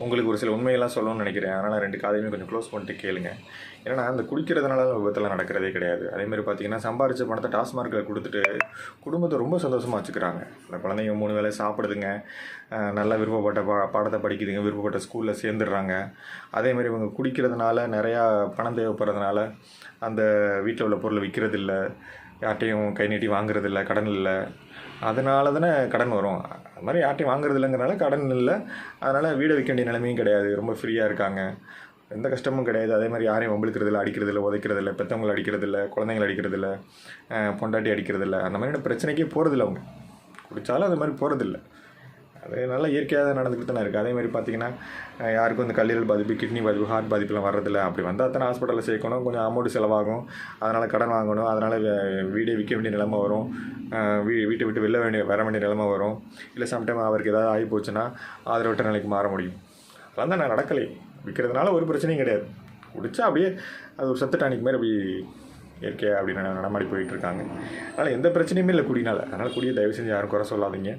உங்களுக்கு ஒரு சில உண்மையெல்லாம் சொல்லணும்னு நினைக்கிறேன். அதனால் 2 காதையுமே கொஞ்சம் க்ளோஸ் பண்ணிட்டு கேளுங்க. ஏன்னா அந்த குடிக்கிறதுனால விபத்தெல்லாம் நடக்கிறதே கிடையாது. அதேமாதிரி பார்த்தீங்கன்னா, சம்பாரித்த பணத்தை டாஸ்மார்க்கில் கொடுத்துட்டு குடும்பத்தை ரொம்ப சந்தோஷமாக வச்சுக்கிறாங்க. அந்த குழந்தைங்க 3 வேளை சாப்பிடுதுங்க, நல்லா விருப்பப்பட்ட பாடத்தை படிக்குதுங்க, விருப்பப்பட்ட ஸ்கூலில் சேர்ந்துடுறாங்க. அதேமாதிரி இவங்க குடிக்கிறதுனால நிறையா பணம் தேவைப்படுறதுனால அந்த வீட்டில் உள்ள பொருளை விற்கிறதில்ல, யார்கிட்டையும் கை நீட்டி வாங்குறதில்ல, கடன் இல்லை. அதனால தானே கடன் வரும். அது மாதிரி யார்ட்டையும் வாங்குறது இல்லைங்கிறனால கடன் இல்லை. அதனால் வீடை விற்க வேண்டிய நிலைமையும் கிடையாது. ரொம்ப ஃப்ரீயாக இருக்காங்க. எந்த கஷ்டமும் கிடையாது. அதே மாதிரி யாரையும் வம்பிழுக்கிறதில்ல, அடிக்கிறதில்ல, உதைக்கிறதில்ல, பெற்றவங்களை அடிக்கிறதில்ல, குழந்தைங்களை அடிக்கிறதில்ல, பொண்டாட்டி அடிக்கிறதில்ல. அந்த மாதிரியான பிரச்சனைக்கே போகிறதில்ல அவங்க. குடித்தாலும் அது மாதிரி போகிறதில்ல. அது நல்லா இயற்கையாக நடந்துக்கிட்டு தானே இருக்குது. அதேமாதிரி பார்த்திங்கன்னா, யாருக்கும் இந்த கல்லீரல் பாதிப்பு, கிட்னி பாதிப்பு, ஹார்ட் பாதிப்புலாம் வர்றதில்ல. அப்படி வந்தால் தானே ஹாஸ்பிட்டலில் சேர்க்கணும், கொஞ்சம் அமௌண்ட் செலவாகும். அதனால் கடன் வாங்கணும், அதனால் வீடே விற்க வேண்டிய நிலைமை வரும், வீட்டை விட்டு வர வேண்டிய நிலைமை வரும். இல்லை சம்டைம் அவருக்கு ஏதாவது ஆகி போச்சுன்னா ஆதரவற்ற நிலைக்கு மாற முடியும். அதெல்லாம் தான் நான் நடக்கலை. விற்கிறதுனால ஒரு பிரச்சனையும் கிடையாது. குடித்தா அப்படியே அது ஒரு சத்து டானிக் மாதிரி அப்படி இயற்கையாக அப்படி நடமாடி போயிட்டுருக்காங்க. அதனால் எந்த பிரச்சனையுமே இல்லை குடினால். அதனால் குடியை தயவு செஞ்சு யாரும் குறை சொல்லாதீங்க.